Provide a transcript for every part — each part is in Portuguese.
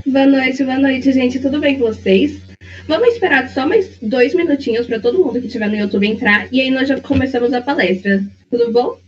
Boa noite, gente. Tudo bem com vocês? Vamos esperar só mais 2 minutinhos para todo mundo que estiver no YouTube entrar e aí nós já começamos a palestra. Tudo bom?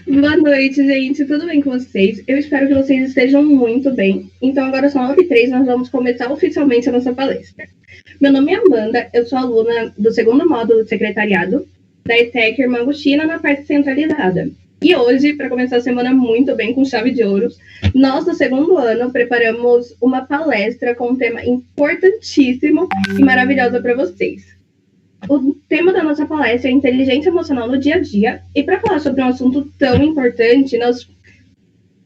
Boa noite, gente. Tudo bem com vocês? Eu espero que vocês estejam muito bem. Então, agora são 9h03, nós vamos começar oficialmente a nossa palestra. Meu nome é Amanda, eu sou aluna do segundo módulo de secretariado da ETEC Irmã Agostina, na parte centralizada. E hoje, para começar a semana muito bem, com chave de ouro, nós do segundo ano preparamos uma palestra com um tema importantíssimo e maravilhoso para vocês. O tema da nossa palestra é inteligência emocional no dia a dia, e para falar sobre um assunto tão importante, nós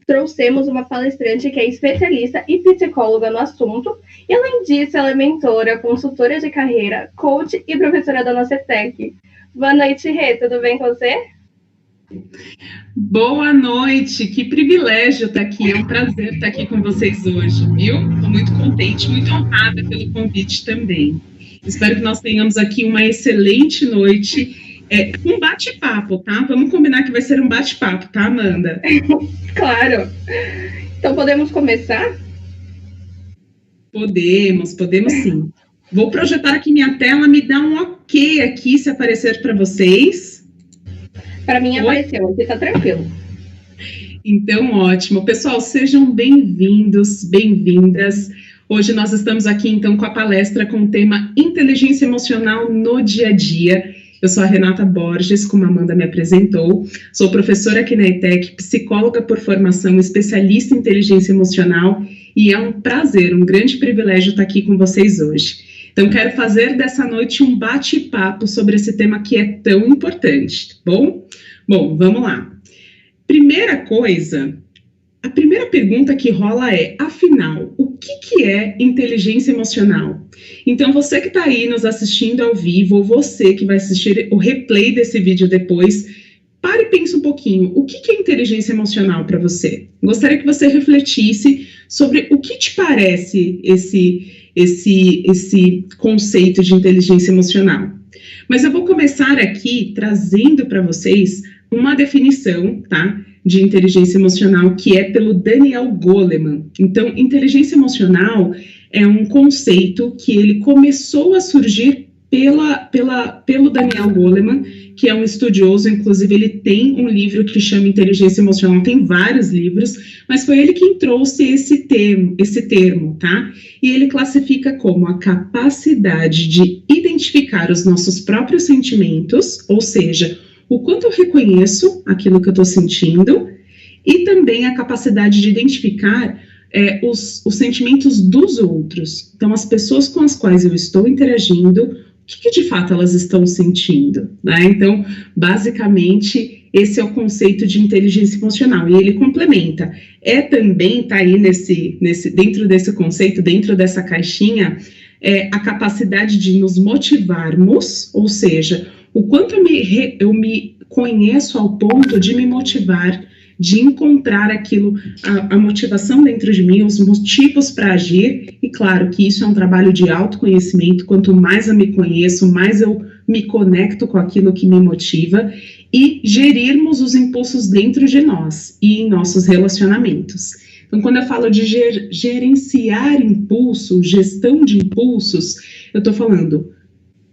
trouxemos uma palestrante que é especialista e psicóloga no assunto, e além disso, ela é mentora, consultora de carreira, coach e professora da nossa ETEC. Boa noite, Rê, tudo bem com você? Boa noite, que privilégio estar aqui, é um prazer estar aqui com vocês hoje, viu? Estou muito contente, muito honrada pelo convite também. Espero que nós tenhamos aqui uma excelente noite, um bate-papo, tá? Vamos combinar que vai ser um bate-papo, tá, Amanda? Claro. Então, podemos começar? Podemos sim. Vou projetar aqui minha tela, me dá um ok aqui, se aparecer para vocês. Para mim apareceu, aqui tá tranquilo. Então, ótimo. Pessoal, sejam bem-vindos, bem-vindas. Hoje nós estamos aqui, então, com a palestra com o tema Inteligência Emocional no Dia a Dia. Eu sou a Renata Borges, como a Amanda me apresentou, sou professora aqui na ETEC, psicóloga por formação, especialista em inteligência emocional, e é um prazer, um grande privilégio estar aqui com vocês hoje. Então, quero fazer dessa noite um bate-papo sobre esse tema que é tão importante, tá bom? Bom, vamos lá. Primeira coisa, a primeira pergunta que rola é, afinal, o que é inteligência emocional? Então, você que está aí nos assistindo ao vivo, ou você que vai assistir o replay desse vídeo depois, pare e pense um pouquinho, o que é inteligência emocional para você? Gostaria que você refletisse sobre o que te parece esse conceito de inteligência emocional. Mas eu vou começar aqui trazendo para vocês uma definição, tá, de inteligência emocional, que é pelo Daniel Goleman. Então, inteligência emocional é um conceito que ele começou a surgir pelo Daniel Goleman, que é um estudioso, inclusive ele tem um livro que chama Inteligência Emocional, tem vários livros, mas foi ele quem trouxe esse termo, tá? E ele classifica como a capacidade de identificar os nossos próprios sentimentos, ou seja, o quanto eu reconheço aquilo que eu estou sentindo, e também a capacidade de identificar os sentimentos dos outros. Então, as pessoas com as quais eu estou interagindo, o que de fato elas estão sentindo, né? Então, basicamente, esse é o conceito de inteligência emocional, e ele complementa. Também, tá aí dentro desse conceito, dentro dessa caixinha, a capacidade de nos motivarmos, ou seja, o quanto eu me conheço ao ponto de me motivar de encontrar aquilo, a motivação dentro de mim, os motivos para agir, e claro que isso é um trabalho de autoconhecimento. Quanto mais eu me conheço, mais eu me conecto com aquilo que me motiva, e gerirmos os impulsos dentro de nós e em nossos relacionamentos. Então, quando eu falo de gerenciar impulso, gestão de impulsos, eu estou falando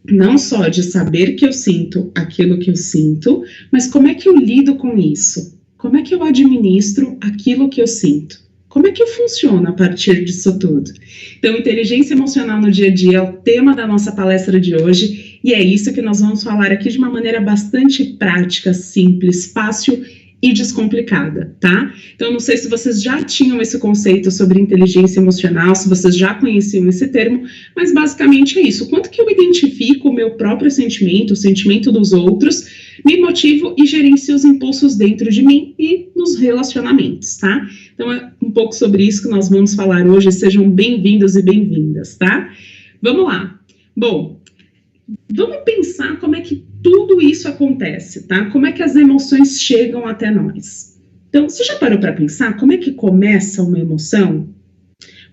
não só de saber que eu sinto aquilo que eu sinto, mas como é que eu lido com isso? Como é que eu administro aquilo que eu sinto? Como é que eu funciono a partir disso tudo? Então, inteligência emocional no dia a dia é o tema da nossa palestra de hoje, e é isso que nós vamos falar aqui de uma maneira bastante prática, simples, fácil e descomplicada, tá? Então, não sei se vocês já tinham esse conceito sobre inteligência emocional, se vocês já conheciam esse termo, mas basicamente é isso. Quanto que eu identifico o meu próprio sentimento, o sentimento dos outros, me motivo e gerencio os impulsos dentro de mim e nos relacionamentos, tá? Então, é um pouco sobre isso que nós vamos falar hoje. Sejam bem-vindos e bem-vindas, tá? Vamos lá. Bom, vamos pensar como é que tudo isso acontece, tá? Como é que as emoções chegam até nós? Então, você já parou para pensar como é que começa uma emoção?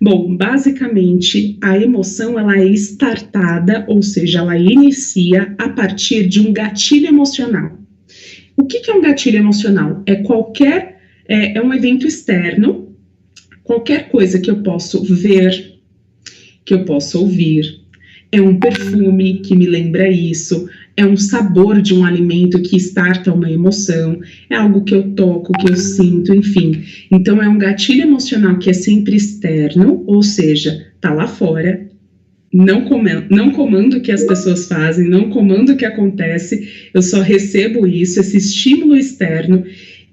Bom, basicamente, a emoção, ela é startada, ou seja, ela inicia a partir de um gatilho emocional. O que é um gatilho emocional? É um evento externo, qualquer coisa que eu posso ver, que eu posso ouvir, é um perfume que me lembra isso, é um sabor de um alimento que starta uma emoção, é algo que eu toco, que eu sinto, enfim. Então, é um gatilho emocional que é sempre externo, ou seja, tá lá fora, não comando o que as pessoas fazem, não comando o que acontece, eu só recebo isso, esse estímulo externo,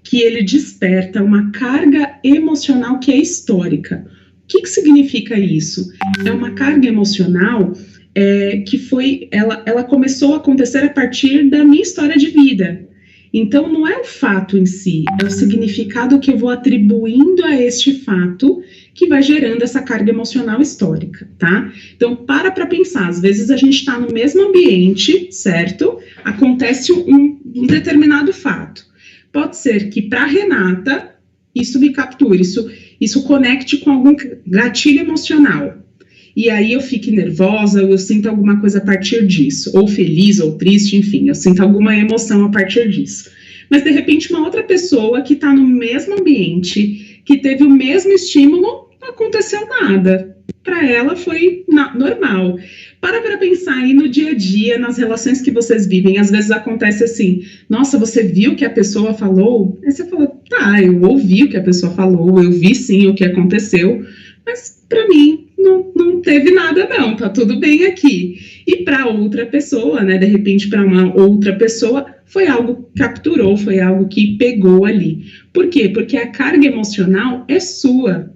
que ele desperta uma carga emocional que é histórica. O que significa isso? É uma carga emocional ela começou a acontecer a partir da minha história de vida. Então, não é o fato em si, é o significado que eu vou atribuindo a este fato que vai gerando essa carga emocional histórica, tá? Então, para pensar, às vezes a gente está no mesmo ambiente, certo? Acontece um determinado fato. Pode ser que para Renata, isso me capture, isso conecte com algum gatilho emocional. E aí eu fique nervosa, ou eu sinto alguma coisa a partir disso, ou feliz, ou triste, enfim, eu sinto alguma emoção a partir disso. Mas, de repente, uma outra pessoa que está no mesmo ambiente, que teve o mesmo estímulo, não aconteceu nada. Para ela foi normal. Para pensar aí no dia a dia, nas relações que vocês vivem. Às vezes acontece assim, nossa, você viu o que a pessoa falou? Aí você fala, tá, eu ouvi o que a pessoa falou, eu vi sim o que aconteceu, mas para mim não teve nada não, tá tudo bem aqui. E para outra pessoa, né, de repente para uma outra pessoa, foi algo que capturou, foi algo que pegou ali. Por quê? Porque a carga emocional é sua.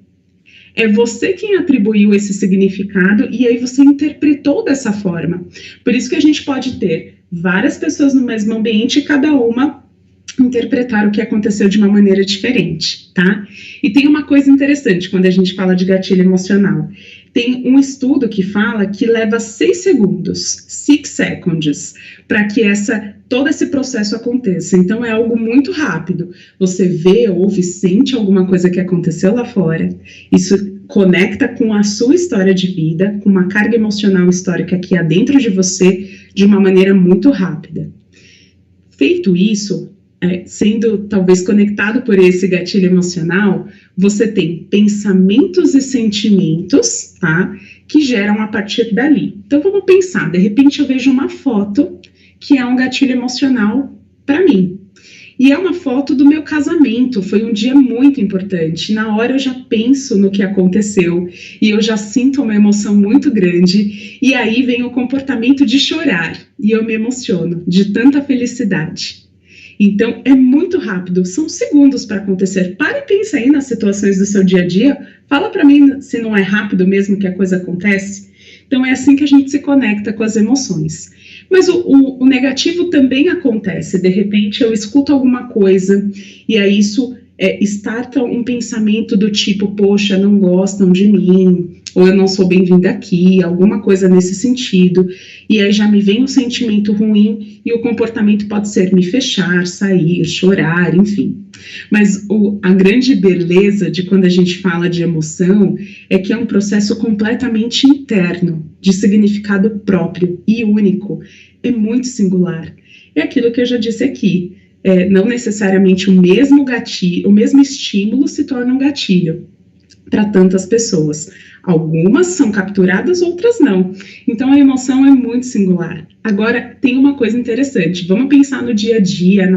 É você quem atribuiu esse significado e aí você interpretou dessa forma. Por isso que a gente pode ter várias pessoas no mesmo ambiente e cada uma interpretar o que aconteceu de uma maneira diferente, tá? E tem uma coisa interessante quando a gente fala de gatilho emocional. Tem um estudo que fala que leva 6 segundos, 6 seconds, para que todo esse processo aconteça. Então, é algo muito rápido. Você vê, ouve, sente alguma coisa que aconteceu lá fora. Isso conecta com a sua história de vida, com uma carga emocional histórica que há dentro de você, de uma maneira muito rápida. Feito isso, sendo talvez conectado por esse gatilho emocional, você tem pensamentos e sentimentos, tá, que geram a partir dali. Então vamos pensar, de repente eu vejo uma foto que é um gatilho emocional para mim. E é uma foto do meu casamento, foi um dia muito importante. Na hora eu já penso no que aconteceu e eu já sinto uma emoção muito grande. E aí vem o comportamento de chorar e eu me emociono de tanta felicidade. Então, é muito rápido, são segundos para acontecer. Para e pensa aí nas situações do seu dia a dia, fala para mim se não é rápido mesmo que a coisa acontece. Então, é assim que a gente se conecta com as emoções. Mas o negativo também acontece, de repente eu escuto alguma coisa e aí isso starta um pensamento do tipo, poxa, não gostam de mim, ou eu não sou bem-vinda aqui, alguma coisa nesse sentido, e aí já me vem um sentimento ruim e o comportamento pode ser me fechar, sair, chorar, enfim. Mas a grande beleza de quando a gente fala de emoção é que é um processo completamente interno, de significado próprio e único, é muito singular. É aquilo que eu já disse aqui, não necessariamente o mesmo gatilho, o mesmo estímulo se torna um gatilho para tantas pessoas. Algumas são capturadas, outras não. Então, a emoção é muito singular. Agora, tem uma coisa interessante. Vamos pensar no dia a dia,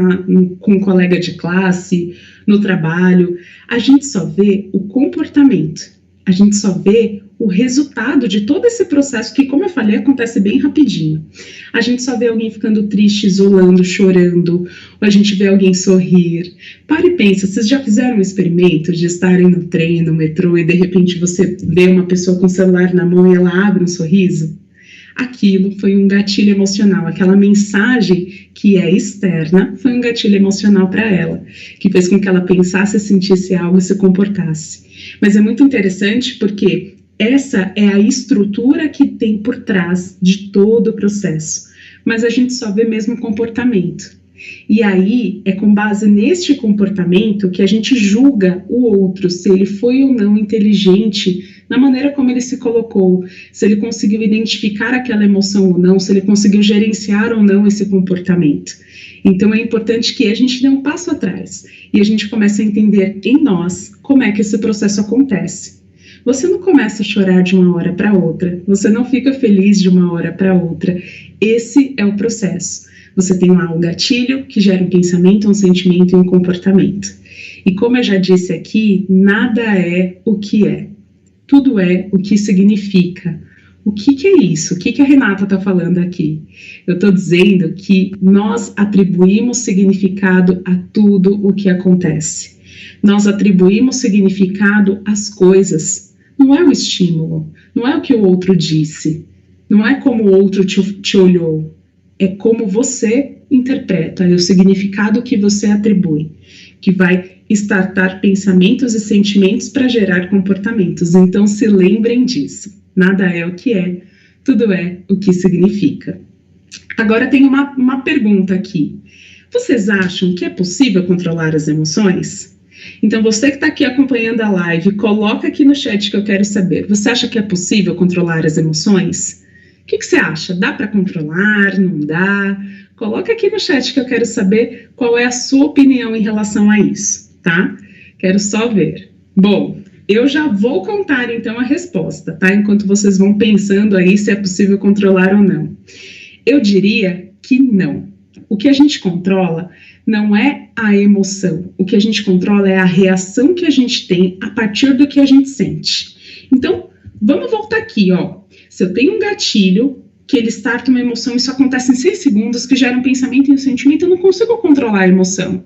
com um colega de classe, no trabalho. A gente só vê o comportamento. A gente só vê o resultado de todo esse processo que, como eu falei, acontece bem rapidinho. A gente só vê alguém ficando triste, isolando, chorando, ou a gente vê alguém sorrir. Para e pensa, vocês já fizeram um experimento de estarem no trem, no metrô, e de repente você vê uma pessoa com o celular na mão e ela abre um sorriso? Aquilo foi um gatilho emocional, aquela mensagem que é externa foi um gatilho emocional para ela, que fez com que ela pensasse, sentisse algo e se comportasse. Mas é muito interessante porque essa é a estrutura que tem por trás de todo o processo, mas a gente só vê mesmo o comportamento. E aí é com base neste comportamento que a gente julga o outro, se ele foi ou não inteligente na maneira como ele se colocou, se ele conseguiu identificar aquela emoção ou não, se ele conseguiu gerenciar ou não esse comportamento. Então é importante que a gente dê um passo atrás e a gente comece a entender em nós como é que esse processo acontece. Você não começa a chorar de uma hora para outra, você não fica feliz de uma hora para outra. Esse é o processo. Você tem lá o gatilho que gera um pensamento, um sentimento e um comportamento. E como eu já disse aqui, nada é o que é. Tudo é o que significa. O que é isso? O que a Renata está falando aqui? Eu estou dizendo que nós atribuímos significado a tudo o que acontece. Nós atribuímos significado às coisas. Não é o estímulo, não é o que o outro disse, não é como o outro te olhou, é como você interpreta, é o significado que você atribui, que vai startar pensamentos e sentimentos para gerar comportamentos. Então se lembrem disso, nada é o que é, tudo é o que significa. Agora tem uma pergunta aqui, vocês acham que é possível controlar as emoções? Então, você que está aqui acompanhando a live, coloca aqui no chat que eu quero saber. Você acha que é possível controlar as emoções? O que você acha? Dá para controlar? Não dá? Coloca aqui no chat que eu quero saber qual é a sua opinião em relação a isso, tá? Quero só ver. Bom, eu já vou contar então a resposta, tá? Enquanto vocês vão pensando aí se é possível controlar ou não. Eu diria que não. O que a gente controla não é a emoção, o que a gente controla é a reação que a gente tem a partir do que a gente sente. Então, vamos voltar aqui, ó. Se eu tenho um gatilho, que ele starta uma emoção, isso acontece em 6 segundos, que gera um pensamento e um sentimento, eu não consigo controlar a emoção.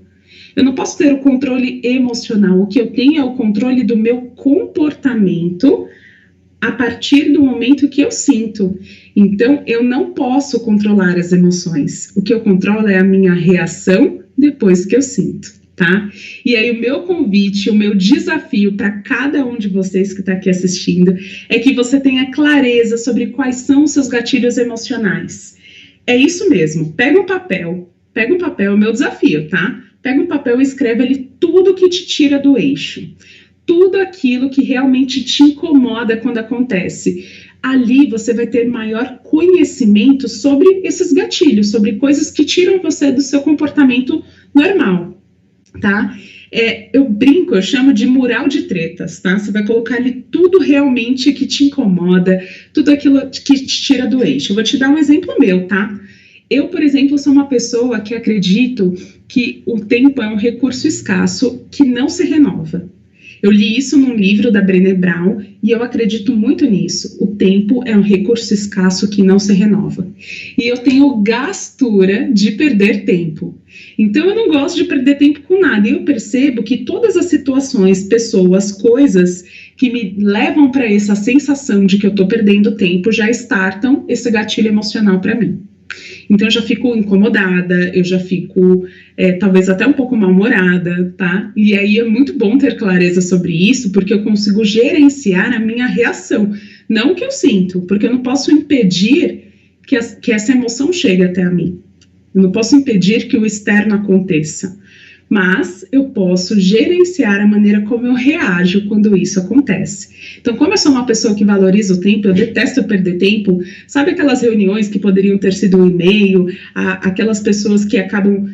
Eu não posso ter o controle emocional, o que eu tenho é o controle do meu comportamento a partir do momento que eu sinto. Então, eu não posso controlar as emoções. O que eu controlo é a minha reação depois que eu sinto, tá? E aí o meu convite, o meu desafio para cada um de vocês que está aqui assistindo é que você tenha clareza sobre quais são os seus gatilhos emocionais. É isso mesmo, pega um papel, é o meu desafio, tá? Pega um papel e escreve ali tudo que te tira do eixo. Tudo aquilo que realmente te incomoda quando acontece. Ali você vai ter maior conhecimento sobre esses gatilhos, sobre coisas que tiram você do seu comportamento normal, tá? Eu brinco, eu chamo de mural de tretas, tá? Você vai colocar ali tudo realmente que te incomoda, tudo aquilo que te tira do eixo. Eu vou te dar um exemplo meu, tá? Eu, por exemplo, sou uma pessoa que acredito que o tempo é um recurso escasso que não se renova. Eu li isso num livro da Brené Brown e eu acredito muito nisso. O tempo é um recurso escasso que não se renova. E eu tenho gastura de perder tempo. Então eu não gosto de perder tempo com nada. E eu percebo que todas as situações, pessoas, coisas que me levam para essa sensação de que eu estou perdendo tempo já startam esse gatilho emocional para mim. Então eu já fico incomodada, eu já fico talvez até um pouco mal-humorada, tá? E aí é muito bom ter clareza sobre isso, porque eu consigo gerenciar a minha reação, não o que eu sinto, porque eu não posso impedir que essa emoção chegue até a mim. Eu não posso impedir que o externo aconteça, mas eu posso gerenciar a maneira como eu reajo quando isso acontece. Então, como eu sou uma pessoa que valoriza o tempo, eu detesto perder tempo, sabe aquelas reuniões que poderiam ter sido um e-mail, aquelas pessoas que acabam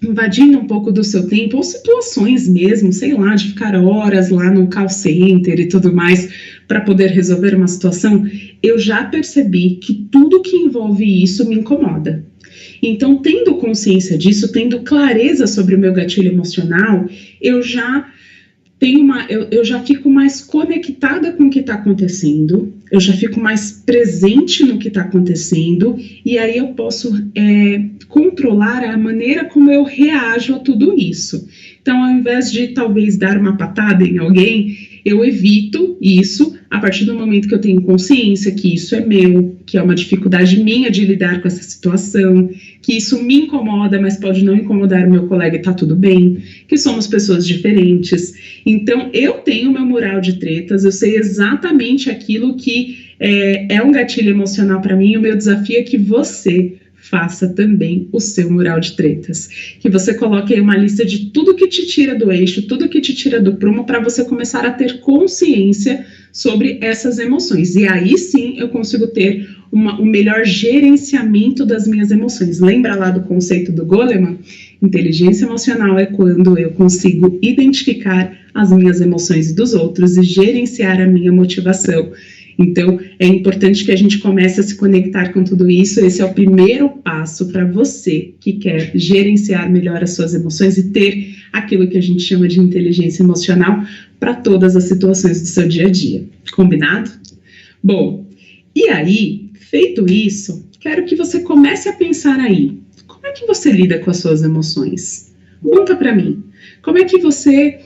invadindo um pouco do seu tempo, ou situações mesmo, sei lá, de ficar horas lá no call center e tudo mais, para poder resolver uma situação, eu já percebi que tudo que envolve isso me incomoda. Então, tendo consciência disso, tendo clareza sobre o meu gatilho emocional, eu já fico mais conectada com o que está acontecendo, eu já fico mais presente no que está acontecendo, e aí eu posso controlar a maneira como eu reajo a tudo isso. Então, ao invés de talvez dar uma patada em alguém, eu evito isso a partir do momento que eu tenho consciência que isso é meu, que é uma dificuldade minha de lidar com essa situação, que isso me incomoda, mas pode não incomodar o meu colega e tá tudo bem, que somos pessoas diferentes. Então, eu tenho meu mural de tretas, eu sei exatamente aquilo que é um gatilho emocional para mim, e o meu desafio é que você faça também o seu mural de tretas, que você coloque aí uma lista de tudo que te tira do eixo, tudo que te tira do prumo, para você começar a ter consciência sobre essas emoções, e aí sim eu consigo ter um melhor gerenciamento das minhas emoções. Lembra lá do conceito do Goleman? Inteligência emocional é quando eu consigo identificar as minhas emoções dos outros e gerenciar a minha motivação. Então, é importante que a gente comece a se conectar com tudo isso. Esse é o primeiro passo para você que quer gerenciar melhor as suas emoções e ter aquilo que a gente chama de inteligência emocional para todas as situações do seu dia a dia. Combinado? Bom, e aí, feito isso, quero que você comece a pensar aí. Como é que você lida com as suas emoções? Conta para mim. Como é que você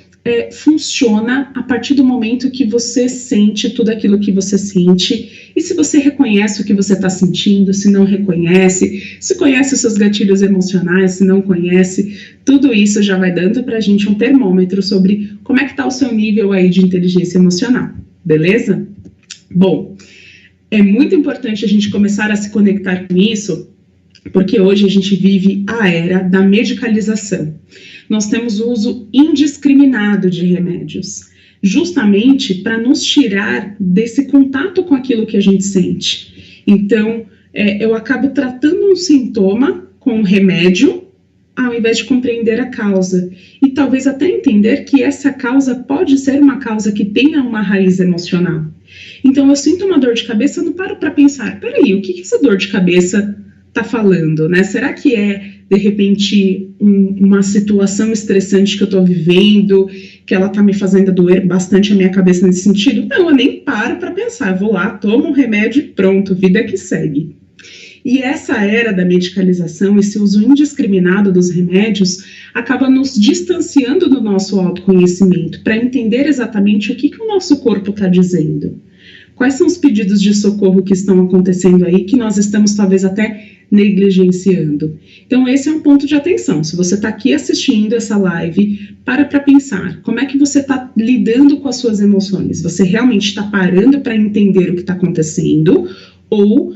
funciona a partir do momento que você sente tudo aquilo que você sente, e se você reconhece o que você está sentindo, se não reconhece, se conhece os seus gatilhos emocionais, se não conhece, tudo isso já vai dando para a gente um termômetro sobre como é que está o seu nível aí de inteligência emocional, beleza? Bom, é muito importante a gente começar a se conectar com isso, porque hoje a gente vive a era da medicalização. Nós temos o uso indiscriminado de remédios, justamente para nos tirar desse contato com aquilo que a gente sente. Então, eu acabo tratando um sintoma com um remédio, ao invés de compreender a causa. E talvez até entender que essa causa pode ser uma causa que tenha uma raiz emocional. Então, eu sinto uma dor de cabeça, eu não paro para pensar, peraí, o que essa dor de cabeça está falando, né? Será que de repente, uma situação estressante que eu estou vivendo, que ela está me fazendo doer bastante a minha cabeça nesse sentido? Não, eu nem paro para pensar, eu vou lá, tomo um remédio e pronto, vida que segue. E essa era da medicalização, esse uso indiscriminado dos remédios, acaba nos distanciando do nosso autoconhecimento, para entender exatamente o que o nosso corpo está dizendo. Quais são os pedidos de socorro que estão acontecendo aí, que nós estamos talvez até negligenciando. Então, esse é um ponto de atenção. Se você está aqui assistindo essa live, para pensar, como é que você está lidando com as suas emoções? Você realmente está parando para entender o que está acontecendo, ou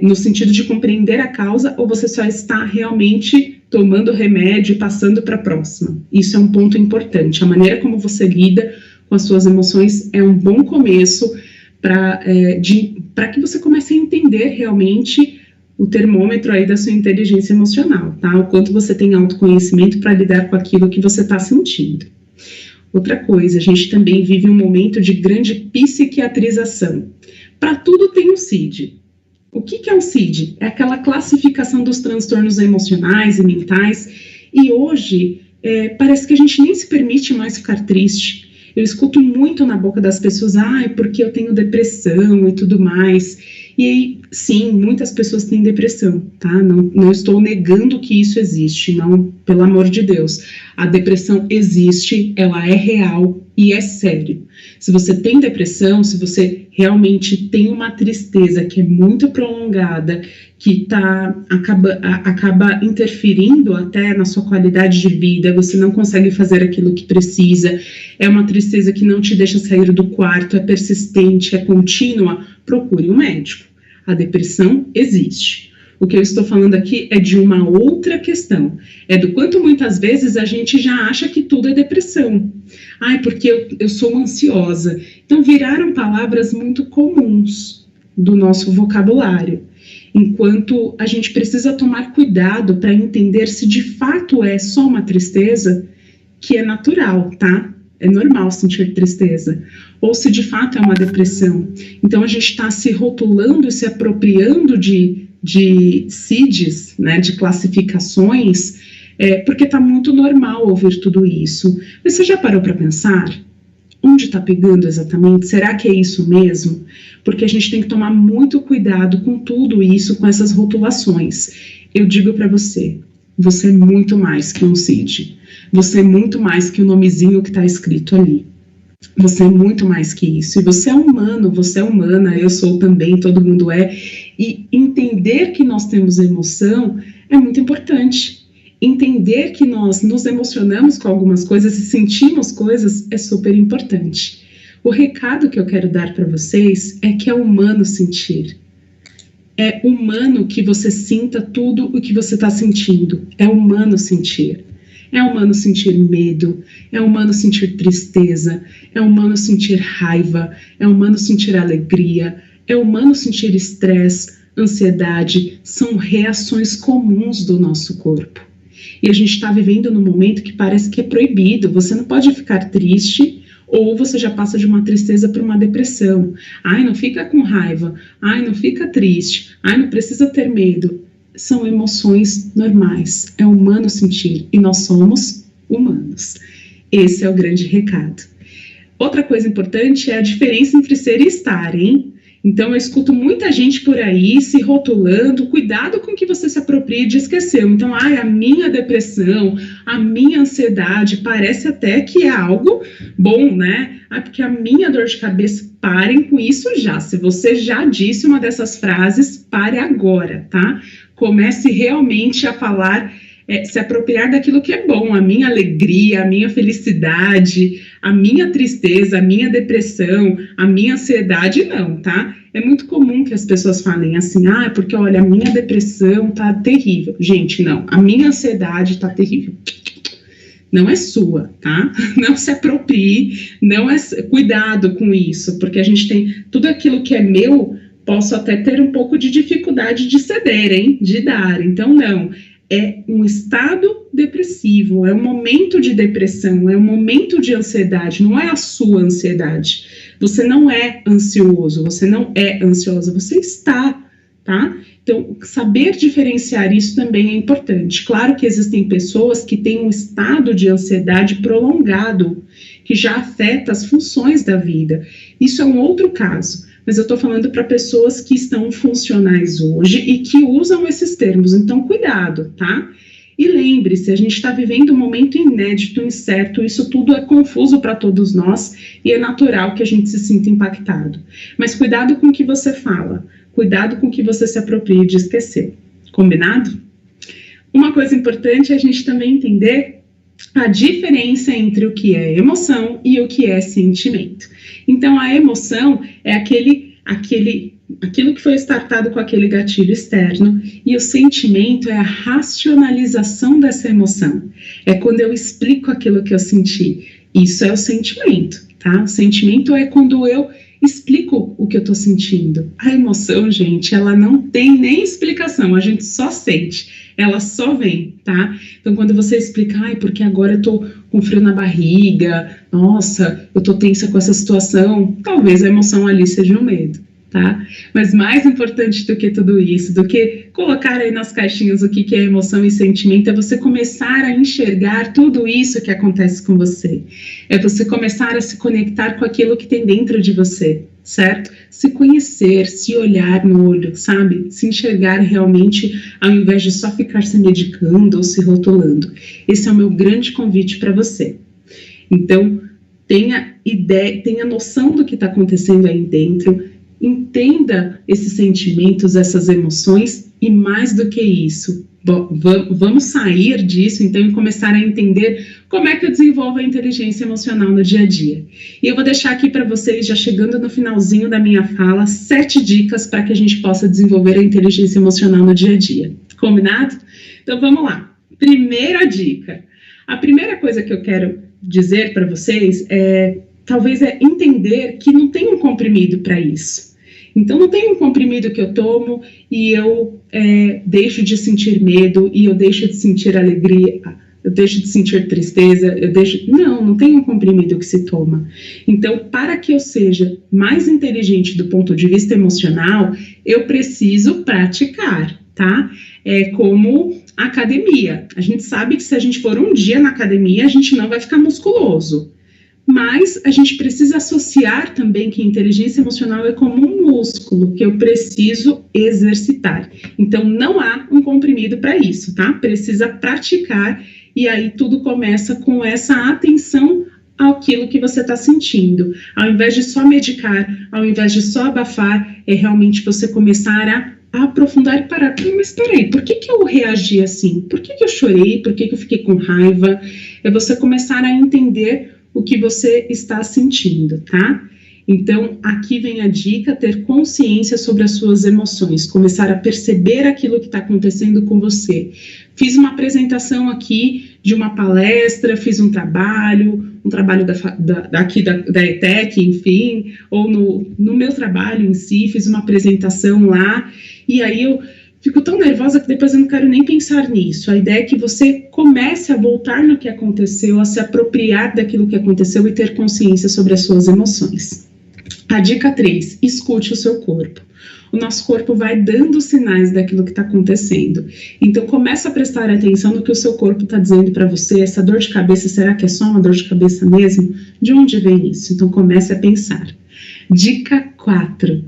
no sentido de compreender a causa, ou você só está realmente tomando remédio e passando para a próxima? Isso é um ponto importante. A maneira como você lida com as suas emoções é um bom começo para que você comece a entender realmente o termômetro aí da sua inteligência emocional, tá? O quanto você tem autoconhecimento para lidar com aquilo que você está sentindo. Outra coisa, a gente também vive um momento de grande psiquiatrização. Para tudo tem um CID. O que é um CID? É aquela classificação dos transtornos emocionais e mentais, e hoje parece que a gente nem se permite mais ficar triste. Eu escuto muito na boca das pessoas, porque eu tenho depressão e tudo mais. E aí, sim, muitas pessoas têm depressão, tá? Não estou negando que isso existe, não, pelo amor de Deus. A depressão existe, ela é real e é sério. Se você tem depressão, se você realmente tem uma tristeza que é muito prolongada, que acaba interferindo até na sua qualidade de vida, você não consegue fazer aquilo que precisa, é uma tristeza que não te deixa sair do quarto, é persistente, é contínua, procure um médico. A depressão existe. O que eu estou falando aqui é de uma outra questão. É do quanto muitas vezes a gente já acha que tudo é depressão. Ai, porque eu sou ansiosa. Então viraram palavras muito comuns do nosso vocabulário. Enquanto a gente precisa tomar cuidado para entender se de fato é só uma tristeza, que é natural, tá? É normal sentir tristeza. Ou se de fato é uma depressão. Então a gente está se rotulando e se apropriando de CIDs, né, de classificações, porque está muito normal ouvir tudo isso. Mas você já parou para pensar? Onde está pegando exatamente? Será que é isso mesmo? Porque a gente tem que tomar muito cuidado com tudo isso, com essas rotulações. Eu digo para você, você é muito mais que um CID. Você é muito mais que o nomezinho que está escrito ali. Você é muito mais que isso. E você é humano, você é humana, eu sou também, todo mundo é. E entender que nós temos emoção é muito importante. Entender que nós nos emocionamos com algumas coisas e sentimos coisas é super importante. O recado que eu quero dar para vocês é que é humano sentir. É humano que você sinta tudo o que você está sentindo. É humano sentir. É humano sentir medo, é humano sentir tristeza, é humano sentir raiva, é humano sentir alegria, é humano sentir estresse, ansiedade. São reações comuns do nosso corpo. E a gente está vivendo num momento que parece que é proibido. Você não pode ficar triste, ou você já passa de uma tristeza para uma depressão. Ai, não fica com raiva. Ai, não fica triste. Ai, não precisa ter medo. São emoções normais, é humano sentir, e nós somos humanos. Esse é o grande recado. Outra coisa importante é a diferença entre ser e estar, hein? Então eu escuto muita gente por aí se rotulando, cuidado com que você se aproprie de esquecer. Então, a minha depressão, a minha ansiedade, parece até que é algo bom, né? Porque a minha dor de cabeça, parem com isso já. Se você já disse uma dessas frases, pare agora, tá? Comece realmente a falar, se apropriar daquilo que é bom, a minha alegria, a minha felicidade, a minha tristeza, a minha depressão, a minha ansiedade, não, tá? É muito comum que as pessoas falem assim, porque olha, a minha depressão tá terrível. Gente, não, a minha ansiedade tá terrível. Não é sua, tá? Não se aproprie, cuidado com isso, porque a gente tem tudo aquilo que é meu. Posso até ter um pouco de dificuldade de ceder, hein? De dar. Então, não. É um estado depressivo, é um momento de depressão, é um momento de ansiedade, não é a sua ansiedade. Você não é ansioso, você não é ansiosa, você está, tá? Então, saber diferenciar isso também é importante. Claro que existem pessoas que têm um estado de ansiedade prolongado, que já afeta as funções da vida. Isso é um outro caso. Mas eu estou falando para pessoas que estão funcionais hoje e que usam esses termos, então cuidado, tá? E lembre-se, a gente está vivendo um momento inédito, incerto, isso tudo é confuso para todos nós e é natural que a gente se sinta impactado. Mas cuidado com o que você fala, cuidado com o que você se apropria de esquecer, combinado? Uma coisa importante é a gente também entender a diferença entre o que é emoção e o que é sentimento. Então, a emoção é aquilo que foi startado com aquele gatilho externo, e o sentimento é a racionalização dessa emoção. É quando eu explico aquilo que eu senti. Isso é o sentimento, tá? O sentimento é quando eu explico o que eu estou sentindo. A emoção, gente, ela não tem nem explicação, a gente só sente, ela só vem, tá? Então, quando você explica, porque agora eu tô com frio na barriga, nossa, eu tô tensa com essa situação, talvez a emoção ali seja o medo. tá? Mas mais importante do que tudo isso, do que colocar aí nas caixinhas o que é emoção e sentimento, é você começar a enxergar tudo isso que acontece com você. É você começar a se conectar com aquilo que tem dentro de você, certo? Se conhecer, se olhar no olho, sabe? Se enxergar realmente, ao invés de só ficar se medicando ou se rotulando. Esse é o meu grande convite para você. Então, tenha ideia, tenha noção do que está acontecendo aí dentro, entenda esses sentimentos, essas emoções, e mais do que isso, vamos sair disso, então, e começar a entender como é que eu desenvolvo a inteligência emocional no dia a dia. E eu vou deixar aqui para vocês, já chegando no finalzinho da minha fala, 7 dicas para que a gente possa desenvolver a inteligência emocional no dia a dia. Combinado? Então, vamos lá. Primeira dica. A primeira coisa que eu quero dizer para vocês talvez é entender que não tem um comprimido para isso. Então, não tem um comprimido que eu tomo e eu deixo de sentir medo, e eu deixo de sentir alegria, eu deixo de sentir tristeza, não tem um comprimido que se toma. Então, para que eu seja mais inteligente do ponto de vista emocional, eu preciso praticar, tá? É como academia. A gente sabe que se a gente for um dia na academia, a gente não vai ficar musculoso. Mas a gente precisa associar também que a inteligência emocional é como um músculo que eu preciso exercitar. Então, não há um comprimido para isso, tá? Precisa praticar, e aí tudo começa com essa atenção àquilo que você está sentindo. Ao invés de só medicar, ao invés de só abafar, é realmente você começar a aprofundar e parar. Mas peraí, por que eu reagi assim? Por que eu chorei? Por que eu fiquei com raiva? É você começar a entender o que você está sentindo, tá? Então, aqui vem a dica, ter consciência sobre as suas emoções, começar a perceber aquilo que está acontecendo com você. Fiz uma apresentação aqui de uma palestra, fiz um trabalho da ETEC, enfim, ou no meu trabalho em si, fiz uma apresentação lá, e aí eu fico tão nervosa que depois eu não quero nem pensar nisso. A ideia é que você comece a voltar no que aconteceu, a se apropriar daquilo que aconteceu e ter consciência sobre as suas emoções. A dica 3, escute o seu corpo. O nosso corpo vai dando sinais daquilo que está acontecendo. Então, começa a prestar atenção no que o seu corpo está dizendo para você. Essa dor de cabeça, será que é só uma dor de cabeça mesmo? De onde vem isso? Então, comece a pensar. Dica 4.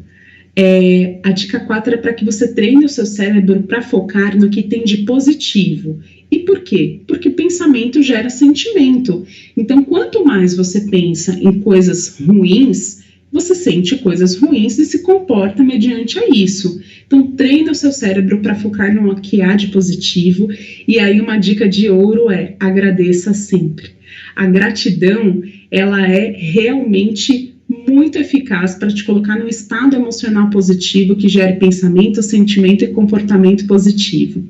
A dica 4 é para que você treine o seu cérebro para focar no que tem de positivo. E por quê? Porque pensamento gera sentimento. Então, quanto mais você pensa em coisas ruins, você sente coisas ruins e se comporta mediante a isso. Então, treina o seu cérebro para focar no que há de positivo. E aí, uma dica de ouro é: agradeça sempre. A gratidão, ela é realmente muito eficaz para te colocar num estado emocional positivo que gere pensamento, sentimento e comportamento positivo.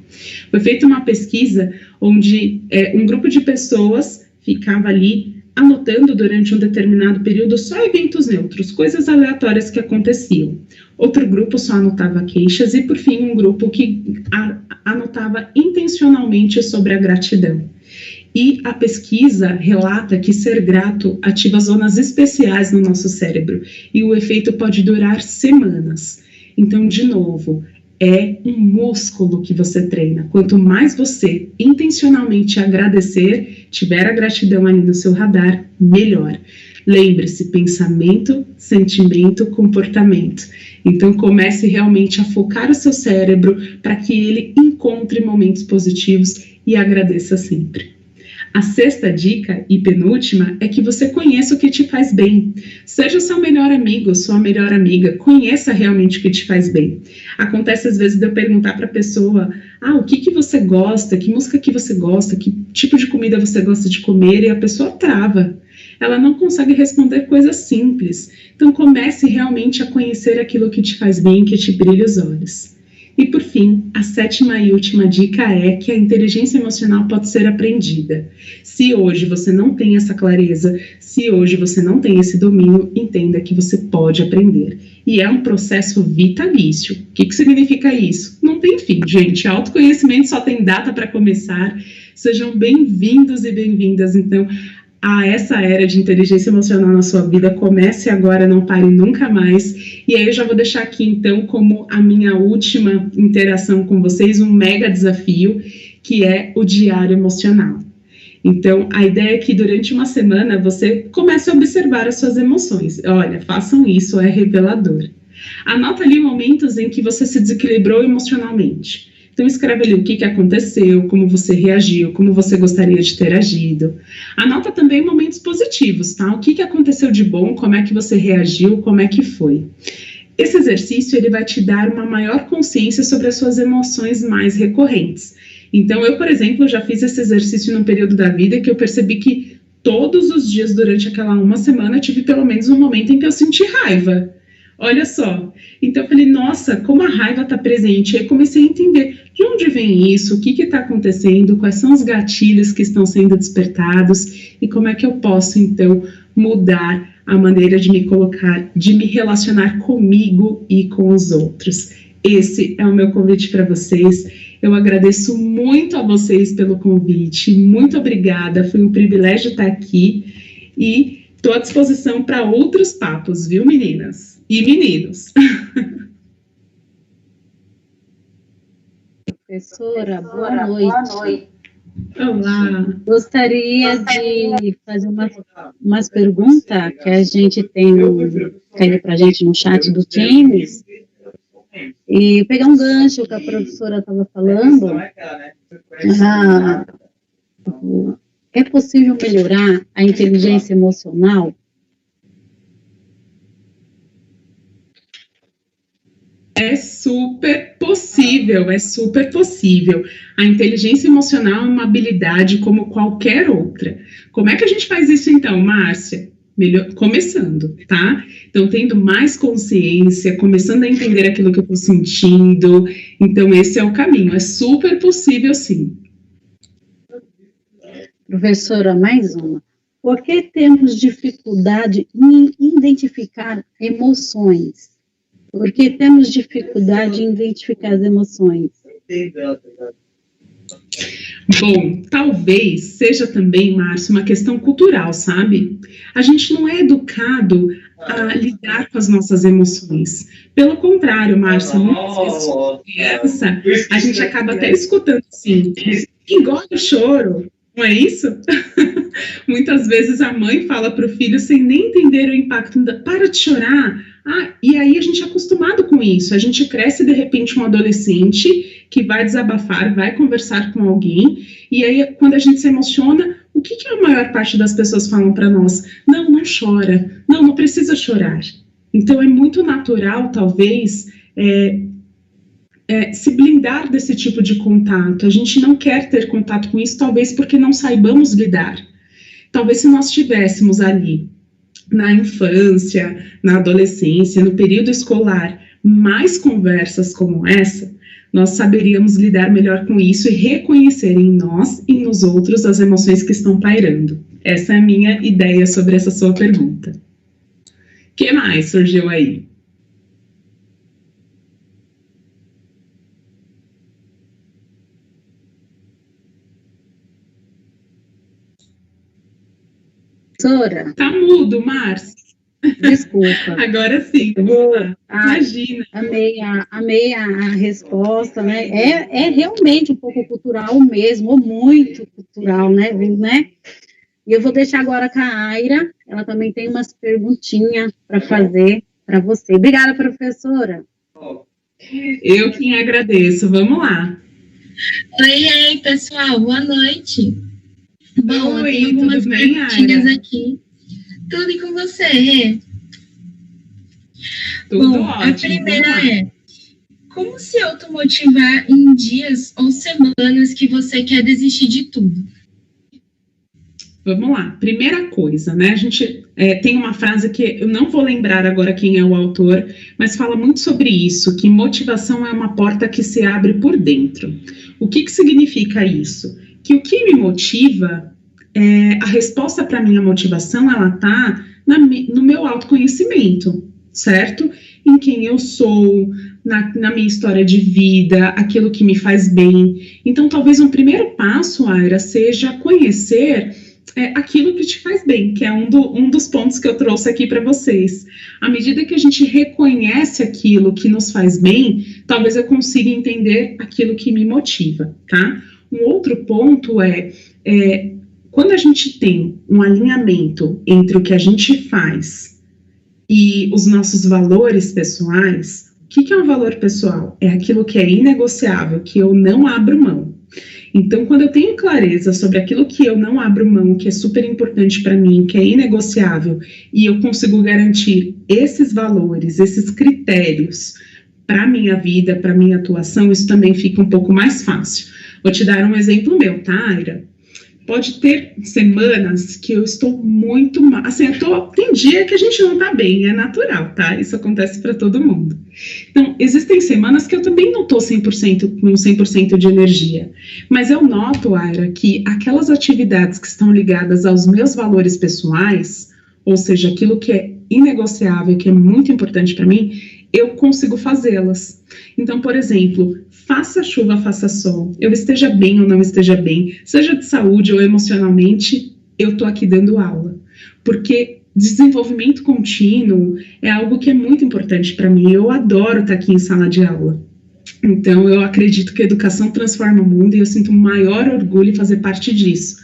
Foi feita uma pesquisa onde um grupo de pessoas ficava ali anotando durante um determinado período só eventos neutros, coisas aleatórias que aconteciam. Outro grupo só anotava queixas e, por fim, um grupo que anotava intencionalmente sobre a gratidão. E a pesquisa relata que ser grato ativa zonas especiais no nosso cérebro e o efeito pode durar semanas. Então, de novo, é um músculo que você treina. Quanto mais você intencionalmente agradecer, tiver a gratidão ali no seu radar, melhor. Lembre-se, pensamento, sentimento, comportamento. Então, comece realmente a focar o seu cérebro para que ele encontre momentos positivos e agradeça sempre. A 6ª dica e penúltima é que você conheça o que te faz bem. Seja seu melhor amigo, sua melhor amiga, conheça realmente o que te faz bem. Acontece às vezes de eu perguntar para a pessoa, o que você gosta, que música que você gosta, que tipo de comida você gosta de comer, e a pessoa trava. Ela não consegue responder coisas simples. Então comece realmente a conhecer aquilo que te faz bem, que te brilha os olhos. E por fim, a 7ª e última dica é que a inteligência emocional pode ser aprendida. Se hoje você não tem essa clareza, se hoje você não tem esse domínio, entenda que você pode aprender. E é um processo vitalício. O que significa isso? Não tem fim, gente. Autoconhecimento só tem data para começar. Sejam bem-vindos e bem-vindas, então, a essa era de inteligência emocional na sua vida. Comece agora, não pare nunca mais. E aí eu já vou deixar aqui, então, como a minha última interação com vocês, um mega desafio, que é o diário emocional. Então, a ideia é que durante uma semana você comece a observar as suas emoções. Olha, façam isso, é revelador. Anota ali momentos em que você se desequilibrou emocionalmente. Então, escreve ali o que aconteceu, como você reagiu, como você gostaria de ter agido. Anota também momentos positivos, tá? O que aconteceu de bom, como é que você reagiu, como é que foi. Esse exercício, ele vai te dar uma maior consciência sobre as suas emoções mais recorrentes. Então, eu, por exemplo, já fiz esse exercício num período da vida que eu percebi que todos os dias, durante aquela uma semana, eu tive pelo menos um momento em que eu senti raiva. Olha só, então eu falei, nossa, como a raiva está presente. Aí comecei a entender de onde vem isso, o que está acontecendo, quais são os gatilhos que estão sendo despertados e como é que eu posso, então, mudar a maneira de me colocar, de me relacionar comigo e com os outros. Esse é o meu convite para vocês. Eu agradeço muito a vocês pelo convite, muito obrigada, foi um privilégio estar aqui e estou à disposição para outros papos, viu, meninas? E meninos. Professora, boa noite. Olá. Gostaria de fazer umas perguntas que a gente tem caiu para a gente no chat do Teams e pegar um gancho que a professora estava falando. É possível melhorar a inteligência emocional? É super possível, é super possível. A inteligência emocional é uma habilidade como qualquer outra. Como é que a gente faz isso então, Márcia? Começando, tá? Então, tendo mais consciência, começando a entender aquilo que eu estou sentindo. Então, esse é o caminho. É super possível, sim. Professora, mais uma. Por que temos dificuldade em identificar emoções? Por que temos dificuldade em identificar as emoções? Bom, talvez seja também, Márcio, uma questão cultural, sabe? A gente não é educado a lidar com as nossas emoções. Pelo contrário, Márcio, muitas vezes como criança, a gente acaba até escutando assim, engole o choro, não é isso? Muitas vezes a mãe fala para o filho sem nem entender o impacto, para de chorar. E aí a gente é acostumado com isso, a gente cresce de repente um adolescente que vai desabafar, vai conversar com alguém, e aí quando a gente se emociona, o que a maior parte das pessoas falam para nós? Não chora, não precisa chorar. Então é muito natural, talvez, se blindar desse tipo de contato. A gente não quer ter contato com isso, talvez porque não saibamos lidar. Talvez se nós estivéssemos ali na infância, na adolescência, no período escolar, mais conversas como essa, nós saberíamos lidar melhor com isso e reconhecer em nós e nos outros as emoções que estão pairando. Essa é a minha ideia sobre essa sua pergunta. O que mais surgiu aí? Professora? Tá mudo, Márcia. Desculpa. Agora sim. Imagina. Amei a resposta, né? É realmente um pouco cultural mesmo, ou muito cultural, né? E eu vou deixar agora com a Aira, ela também tem umas perguntinhas para fazer para você. Obrigada, professora. Eu quem agradeço. Vamos lá. Oi, pessoal. Boa noite. Bom, Oi, eu tenho algumas perguntinhas aqui. Tudo e com você, Rê? Tudo ótimo. A primeira é: como se automotivar em dias ou semanas que você quer desistir de tudo? Vamos lá. Primeira coisa, né? A gente tem uma frase que eu não vou lembrar agora quem é o autor, mas fala muito sobre isso, que motivação é uma porta que se abre por dentro. O que significa isso? Que o que me motiva, a resposta para a minha motivação, ela está no meu autoconhecimento, certo? Em quem eu sou, na minha história de vida, aquilo que me faz bem. Então, talvez um primeiro passo, Aira, seja conhecer aquilo que te faz bem, que é um dos pontos que eu trouxe aqui para vocês. À medida que a gente reconhece aquilo que nos faz bem, talvez eu consiga entender aquilo que me motiva, tá? Um outro ponto quando a gente tem um alinhamento entre o que a gente faz e os nossos valores pessoais. O que é um valor pessoal? É aquilo que é inegociável, que eu não abro mão. Então, quando eu tenho clareza sobre aquilo que eu não abro mão, que é super importante para mim, que é inegociável, e eu consigo garantir esses valores, esses critérios para a minha vida, para a minha atuação, isso também fica um pouco mais fácil. Vou te dar um exemplo meu, tá, Aira? Pode ter semanas que eu estou muito mal. Assim, tem dia que a gente não tá bem, é natural, tá? Isso acontece para todo mundo. Então, existem semanas que eu também não tô 100% com 100% de energia. Mas eu noto, Aira, que aquelas atividades que estão ligadas aos meus valores pessoais, ou seja, aquilo que é inegociável, que é muito importante para mim, eu consigo fazê-las. Então, por exemplo, faça chuva, faça sol, eu esteja bem ou não esteja bem, seja de saúde ou emocionalmente, eu tô aqui dando aula. Porque desenvolvimento contínuo é algo que é muito importante para mim. Eu adoro estar aqui em sala de aula. Então, eu acredito que a educação transforma o mundo e eu sinto um maior orgulho em fazer parte disso.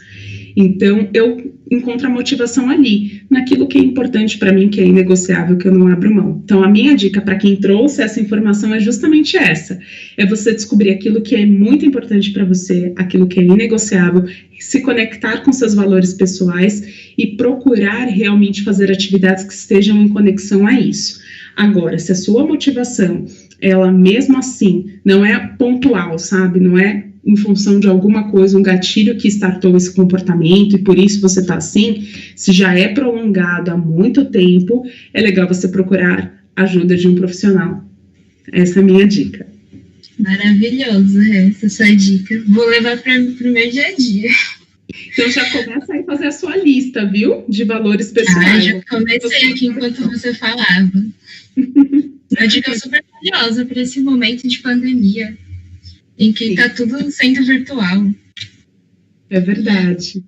Então, eu encontro a motivação ali, naquilo que é importante para mim, que é inegociável, que eu não abro mão. Então, a minha dica para quem trouxe essa informação é justamente essa. É você descobrir aquilo que é muito importante para você, aquilo que é inegociável, se conectar com seus valores pessoais e procurar realmente fazer atividades que estejam em conexão a isso. Agora, se a sua motivação, ela mesmo assim, não é pontual, sabe? Não é em função de alguma coisa, um gatilho que startou esse comportamento e por isso você está assim, se já é prolongado há muito tempo, é legal você procurar ajuda de um profissional. Essa é a minha dica. Maravilhoso, essa sua dica. Vou levar para o meu dia a dia. Então já começa a fazer a sua lista, viu? De valores pessoais. Já comecei aqui enquanto você falava. Uma dica super valiosa para esse momento de pandemia, em que está tudo sendo virtual. É verdade.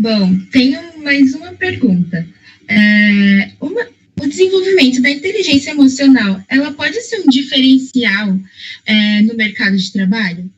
Bom, tenho mais uma pergunta. O desenvolvimento da inteligência emocional, ela pode ser um diferencial no mercado de trabalho?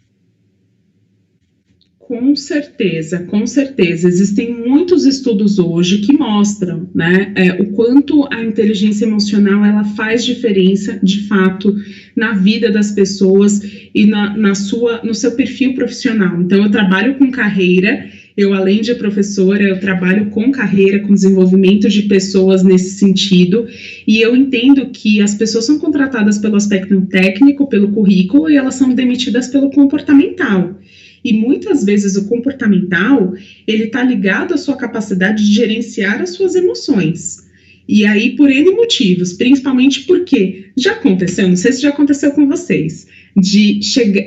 Com certeza, com certeza. Existem muitos estudos hoje que mostram, né, o quanto a inteligência emocional ela faz diferença, de fato, na vida das pessoas e no seu perfil profissional. Então, eu trabalho com carreira, eu, além de professora, eu trabalho com carreira, com desenvolvimento de pessoas nesse sentido, e eu entendo que as pessoas são contratadas pelo aspecto técnico, pelo currículo, e elas são demitidas pelo comportamental. E muitas vezes o comportamental, ele está ligado à sua capacidade de gerenciar as suas emoções. E aí, por N motivos, principalmente porque já aconteceu, não sei se já aconteceu com vocês,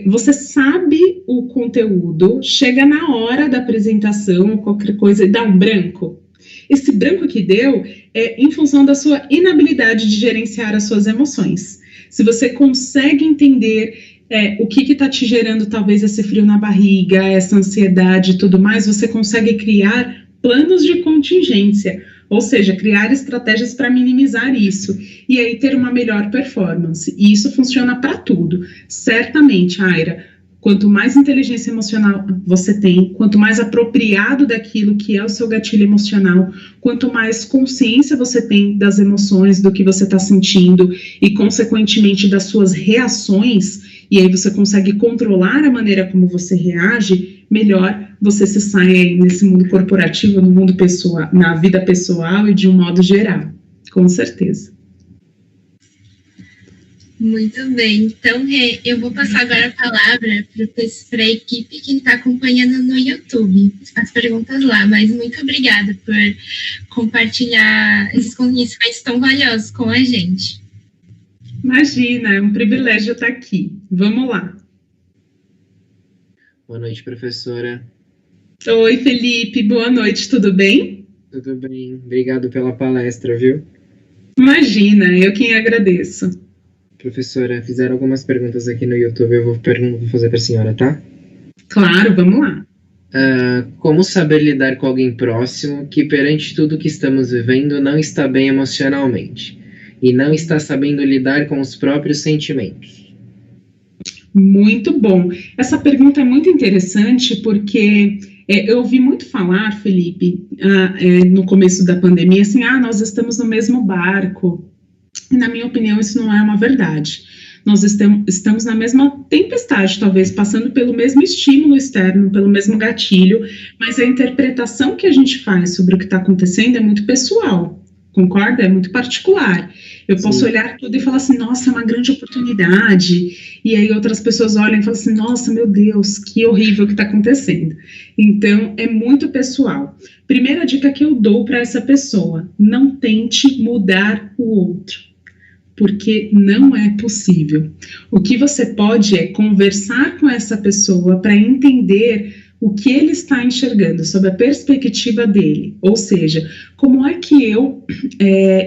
você sabe o conteúdo, chega na hora da apresentação, qualquer coisa, e dá um branco. Esse branco que deu é em função da sua inabilidade de gerenciar as suas emoções. Se você consegue entender o que está te gerando talvez esse frio na barriga, essa ansiedade e tudo mais, você consegue criar planos de contingência, ou seja, criar estratégias para minimizar isso, e aí ter uma melhor performance, e isso funciona para tudo. Certamente, Aira, quanto mais inteligência emocional você tem, quanto mais apropriado daquilo que é o seu gatilho emocional, quanto mais consciência você tem das emoções, do que você está sentindo, e consequentemente das suas reações, e aí você consegue controlar a maneira como você reage, melhor você se sai aí nesse mundo corporativo, no mundo pessoal, na vida pessoal e de um modo geral, com certeza. Muito bem, então eu vou passar agora a palavra para a equipe que está acompanhando no YouTube, as perguntas lá, mas muito obrigada por compartilhar esses conhecimentos tão valiosos com a gente. Imagina, é um privilégio estar aqui. Vamos lá. Boa noite, professora. Oi, Felipe. Boa noite, tudo bem? Tudo bem. Obrigado pela palestra, viu? Imagina, eu quem agradeço. Professora, fizeram algumas perguntas aqui no YouTube, eu vou fazer para a senhora, tá? Claro, vamos lá. Como saber lidar com alguém próximo que, perante tudo que estamos vivendo, não está bem emocionalmente e não está sabendo lidar com os próprios sentimentos? Muito bom. Essa pergunta é muito interessante porque eu ouvi muito falar, Felipe, no começo da pandemia, assim, nós estamos no mesmo barco. E, na minha opinião, isso não é uma verdade. Nós estamos na mesma tempestade, talvez, passando pelo mesmo estímulo externo, pelo mesmo gatilho, mas a interpretação que a gente faz sobre o que está acontecendo é muito pessoal, concorda? É muito particular. Eu posso olhar tudo e falar assim, nossa, é uma grande oportunidade, e aí outras pessoas olham e falam assim, nossa, meu Deus, que horrível que está acontecendo. Então, é muito pessoal. Primeira dica que eu dou para essa pessoa, não tente mudar o outro, porque não é possível. O que você pode é conversar com essa pessoa para entender o que ele está enxergando, sob a perspectiva dele, ou seja, como é que eu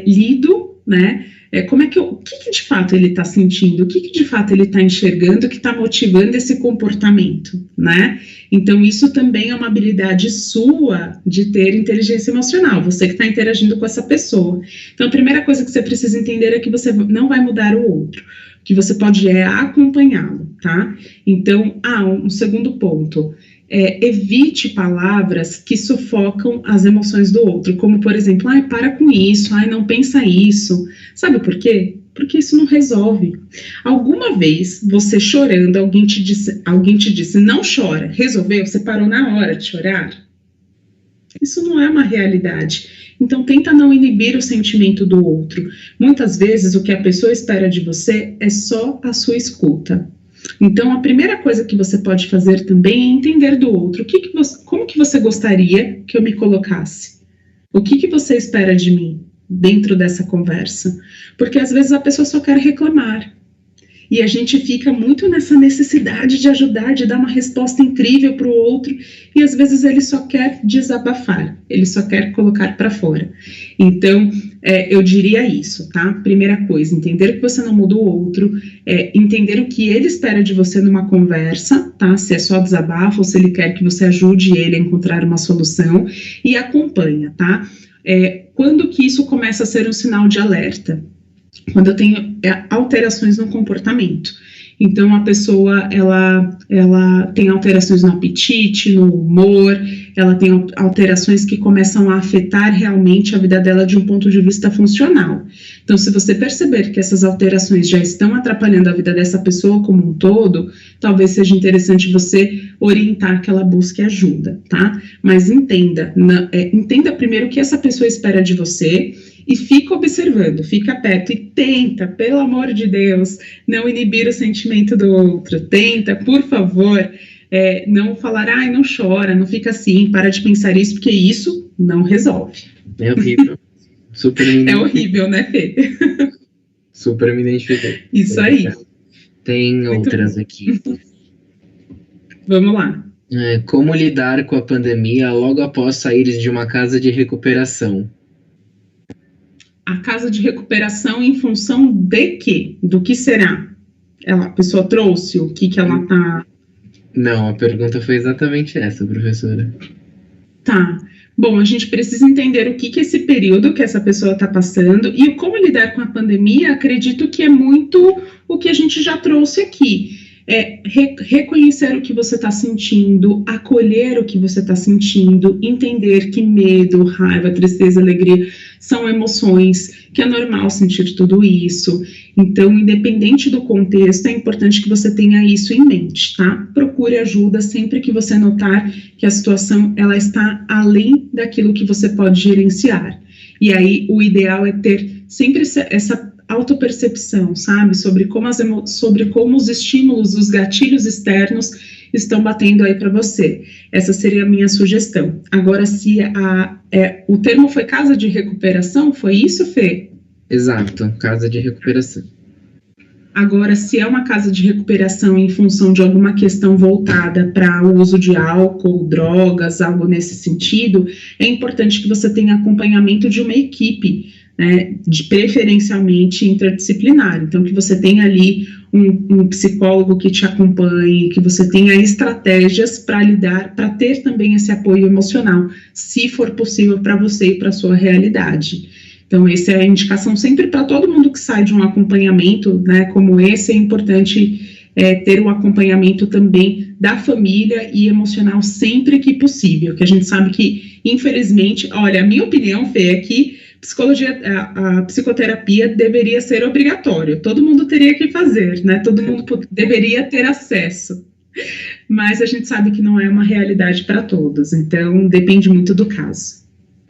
lido, né? O que de fato ele está sentindo, o que de fato ele está enxergando que está motivando esse comportamento, né? Então, isso também é uma habilidade sua de ter inteligência emocional, você que está interagindo com essa pessoa. Então, a primeira coisa que você precisa entender é que você não vai mudar o outro, o que você pode acompanhá-lo, tá? Então, um segundo ponto, evite palavras que sufocam as emoções do outro, como, por exemplo, para com isso, não pensa isso. Sabe por quê? Porque isso não resolve. Alguma vez, você chorando, alguém te disse, não chora, resolveu? Você parou na hora de chorar? Isso não é uma realidade. Então, tenta não inibir o sentimento do outro. Muitas vezes, o que a pessoa espera de você é só a sua escuta. Então, a primeira coisa que você pode fazer também é entender do outro. Como que você gostaria que eu me colocasse? O que você espera de mim dentro dessa conversa? Porque às vezes a pessoa só quer reclamar. E a gente fica muito nessa necessidade de ajudar, de dar uma resposta incrível para o outro, e às vezes ele só quer desabafar, ele só quer colocar para fora. Então, eu diria isso, tá? Primeira coisa, entender que você não muda o outro, entender o que ele espera de você numa conversa, tá? Se é só desabafo ou se ele quer que você ajude ele a encontrar uma solução, e acompanha, tá? Quando que isso começa a ser um sinal de alerta? Quando eu tenho alterações no comportamento. Então, a pessoa, ela tem alterações no apetite, no humor, ela tem alterações que começam a afetar realmente a vida dela de um ponto de vista funcional. Então, se você perceber que essas alterações já estão atrapalhando a vida dessa pessoa como um todo, talvez seja interessante você orientar que ela busque ajuda, tá? Mas entenda primeiro o que essa pessoa espera de você, e fica observando, fica perto e tenta, pelo amor de Deus, não inibir o sentimento do outro. Tenta, por favor, não falar, não chora, não fica assim, para de pensar isso, porque isso não resolve. É horrível. Super me É horrível, né, Fê? Super me identifiquei. Isso aí. Tem outras aqui. Vamos lá. Como lidar com a pandemia logo após sair de uma casa de recuperação? A casa de recuperação em função de quê? Do que será? A pessoa trouxe o que ela tá... Não, a pergunta foi exatamente essa, professora. Tá. Bom, a gente precisa entender o que esse período que essa pessoa está passando e o como lidar com a pandemia, acredito que é muito o que a gente já trouxe aqui. Reconhecer o que você está sentindo, acolher o que você está sentindo, entender que medo, raiva, tristeza, alegria são emoções, que é normal sentir tudo isso. Então, independente do contexto, é importante que você tenha isso em mente, tá? Procure ajuda sempre que você notar que a situação ela está além daquilo que você pode gerenciar. E aí, o ideal é ter sempre essa autopercepção, sabe? Sobre como os estímulos, os gatilhos externos estão batendo aí para você. Essa seria a minha sugestão. Agora, se o termo foi casa de recuperação, foi isso, Fê? Exato, casa de recuperação. Agora, se é uma casa de recuperação em função de alguma questão voltada para o uso de álcool, drogas, algo nesse sentido, é importante que você tenha acompanhamento de uma equipe, né, preferencialmente interdisciplinar. Então, que você tenha ali um psicólogo que te acompanhe, que você tenha estratégias para lidar, para ter também esse apoio emocional, se for possível para você e para a sua realidade. Então, essa é a indicação sempre para todo mundo que sai de um acompanhamento, né, como esse, é importante ter o acompanhamento também da família e emocional sempre que possível, que a gente sabe que, infelizmente, olha, a minha opinião, Fê, é que a psicoterapia deveria ser obrigatória, todo mundo teria que fazer, né, todo mundo deveria ter acesso, mas a gente sabe que não é uma realidade para todos, então depende muito do caso.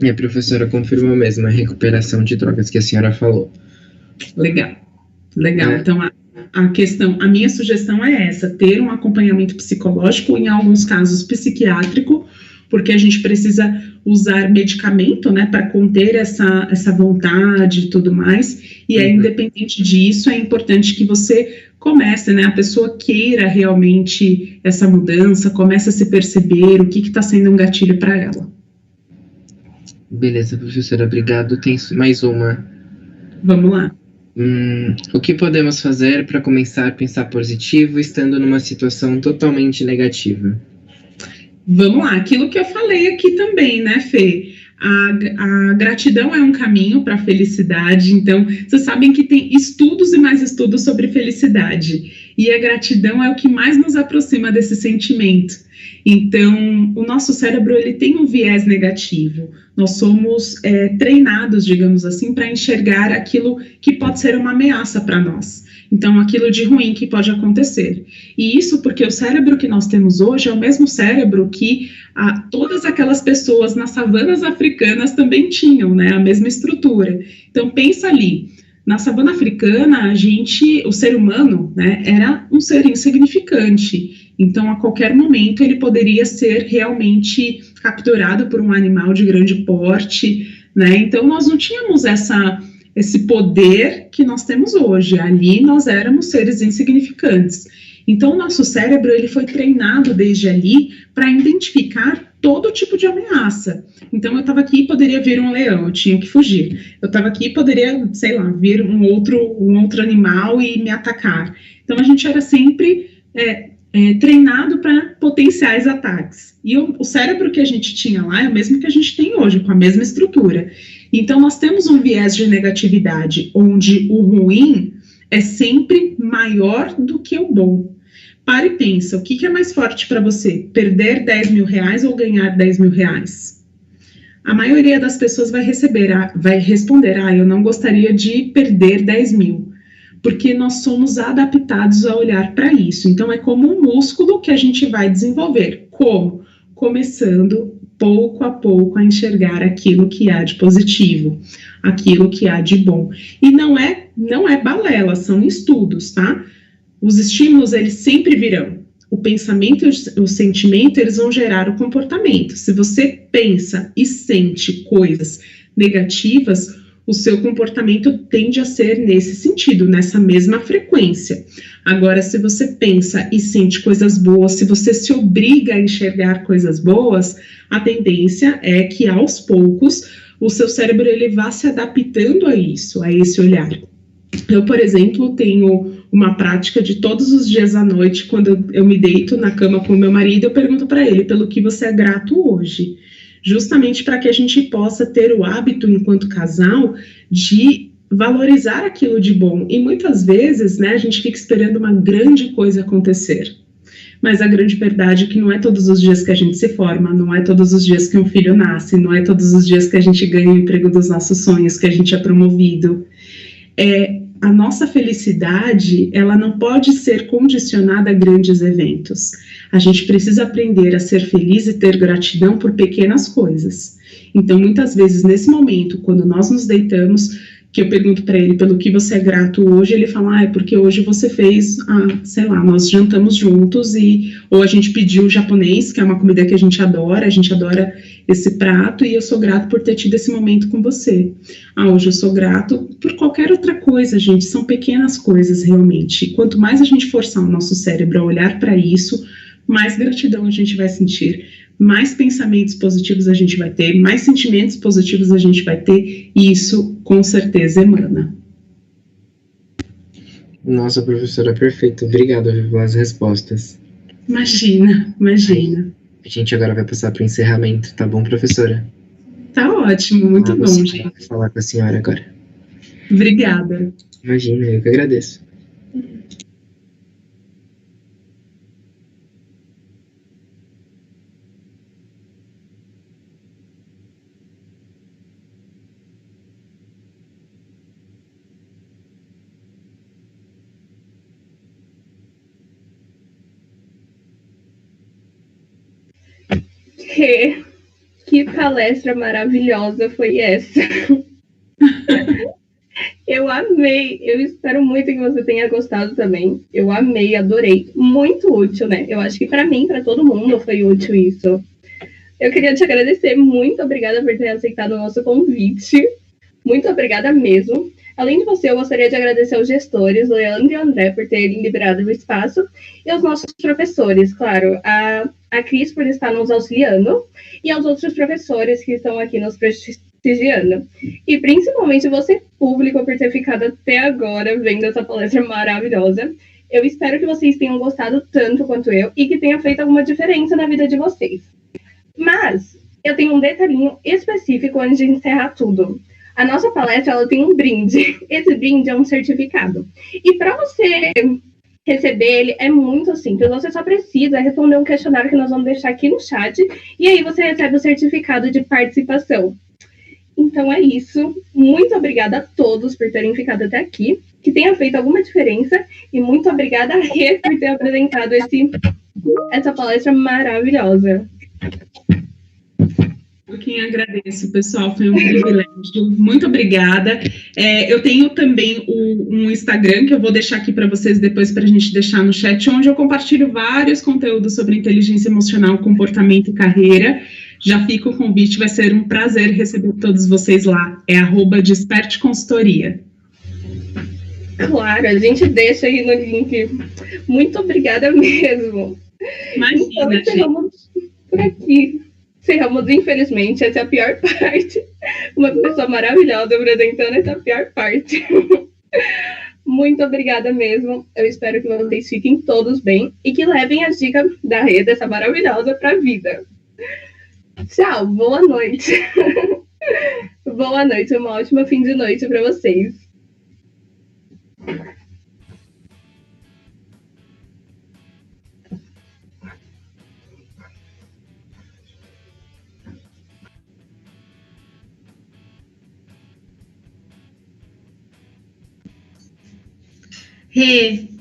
E a professora confirmou mesmo a recuperação de drogas que a senhora falou. Legal. Então, a minha sugestão é essa, ter um acompanhamento psicológico, em alguns casos psiquiátrico, porque a gente precisa usar medicamento, né, para conter essa vontade e tudo mais, e independente disso, é importante que você comece, né, a pessoa queira realmente essa mudança, comece a se perceber o que está sendo um gatilho para ela. Beleza, professora, obrigado. Tem mais uma. Vamos lá. O que podemos fazer para começar a pensar positivo estando numa situação totalmente negativa? Vamos lá, aquilo que eu falei aqui também, né, Fê? A gratidão é um caminho para a felicidade, então, vocês sabem que tem estudos e mais estudos sobre felicidade, e a gratidão é o que mais nos aproxima desse sentimento. Então, o nosso cérebro, ele tem um viés negativo, nós somos treinados, digamos assim, para enxergar aquilo que pode ser uma ameaça para nós. Então, aquilo de ruim que pode acontecer. E isso porque o cérebro que nós temos hoje é o mesmo cérebro que todas aquelas pessoas nas savanas africanas também tinham, né? A mesma estrutura. Então, pensa ali, na savana africana, o ser humano, né, era um ser insignificante. Então, a qualquer momento, ele poderia ser realmente capturado por um animal de grande porte, né? Então, nós não tínhamos esse poder que nós temos hoje. Ali nós éramos seres insignificantes. Então, o nosso cérebro, ele foi treinado desde ali para identificar todo tipo de ameaça. Então, eu estava aqui e poderia vir um leão, eu tinha que fugir. Eu estava aqui e poderia, sei lá, vir um outro animal e me atacar. Então, a gente era sempre treinado para potenciais ataques. E o cérebro que a gente tinha lá é o mesmo que a gente tem hoje, com a mesma estrutura. Então, nós temos um viés de negatividade, onde o ruim é sempre maior do que o bom. Para e pensa, o que é mais forte para você? Perder 10 mil reais ou ganhar 10 mil reais? A maioria das pessoas vai responder, eu não gostaria de perder 10 mil, porque nós somos adaptados a olhar para isso. Então, é como um músculo que a gente vai desenvolver. Como? Começando pouco a pouco a enxergar aquilo que há de positivo, aquilo que há de bom. E não é balela, são estudos, tá? Os estímulos, eles sempre virão. O pensamento e o sentimento, eles vão gerar o comportamento. Se você pensa e sente coisas negativas, o seu comportamento tende a ser nesse sentido, nessa mesma frequência. Agora, se você pensa e sente coisas boas, se você se obriga a enxergar coisas boas, a tendência é que, aos poucos, o seu cérebro ele vá se adaptando a isso, a esse olhar. Eu, por exemplo, tenho uma prática de todos os dias à noite, quando eu me deito na cama com o meu marido, eu pergunto para ele pelo que você é grato hoje. Justamente para que a gente possa ter o hábito, enquanto casal, de valorizar aquilo de bom. E muitas vezes, né, a gente fica esperando uma grande coisa acontecer. Mas a grande verdade é que não é todos os dias que a gente se forma, não é todos os dias que um filho nasce, não é todos os dias que a gente ganha o emprego dos nossos sonhos, que a gente é promovido. A nossa felicidade, ela não pode ser condicionada a grandes eventos. A gente precisa aprender a ser feliz e ter gratidão por pequenas coisas. Então, muitas vezes, nesse momento, quando nós nos deitamos, que eu pergunto para ele pelo que você é grato hoje, ele fala, é porque hoje você fez, sei lá, nós jantamos juntos, ou a gente pediu japonês, que é uma comida que a gente adora esse prato, e eu sou grato por ter tido esse momento com você. Hoje eu sou grato por qualquer outra coisa, gente, são pequenas coisas realmente. E quanto mais a gente forçar o nosso cérebro a olhar para isso, mais gratidão a gente vai sentir, mais pensamentos positivos a gente vai ter, mais sentimentos positivos a gente vai ter, e isso com certeza emana. Nossa, professora, perfeito. Obrigado, viu, pelas respostas. Imagina, imagina. A gente agora vai passar para o encerramento, tá bom, professora? Tá ótimo, muito bom, Você gente. vai falar com a senhora agora. Obrigada. Imagina, eu que agradeço. Que palestra maravilhosa foi essa? Eu amei. Eu espero muito que você tenha gostado também. Eu amei, adorei. Muito útil, né? Eu acho que para mim, para todo mundo, foi útil isso. Eu queria te agradecer. Muito obrigada por ter aceitado o nosso convite. Muito obrigada mesmo. Além de você, eu gostaria de agradecer aos gestores, Leandro e André, por terem liberado o espaço, e aos nossos professores, claro, a Cris por estar nos auxiliando, e aos outros professores que estão aqui nos prestigiando. E principalmente você, público, por ter ficado até agora vendo essa palestra maravilhosa. Eu espero que vocês tenham gostado tanto quanto eu e que tenha feito alguma diferença na vida de vocês. Mas eu tenho um detalhinho específico antes de encerrar tudo. A nossa palestra ela tem um brinde. Esse brinde é um certificado. E para você receber ele é muito simples. Você só precisa responder um questionário que nós vamos deixar aqui no chat. E aí você recebe o certificado de participação. Então é isso. Muito obrigada a todos por terem ficado até aqui. Que tenha feito alguma diferença. E muito obrigada a Rê por ter apresentado essa palestra maravilhosa. Eu quem agradeço, pessoal, foi um privilégio. Muito obrigada. Eu tenho também um Instagram que eu vou deixar aqui para vocês depois para a gente deixar no chat, onde eu compartilho vários conteúdos sobre inteligência emocional, comportamento e carreira. Já fica o convite, vai ser um prazer receber todos vocês lá. É @DesperteConsultoria. Claro, a gente deixa aí no link. Muito obrigada mesmo. Imagina, então, encerramos por aqui. Encerramos, infelizmente, essa é a pior parte. Uma pessoa maravilhosa apresentando essa pior parte. Muito obrigada mesmo. Eu espero que vocês fiquem todos bem e que levem as dicas da rede, essa maravilhosa, para a vida. Tchau, boa noite. Boa noite, uma ótima fim de noite para vocês. Rê,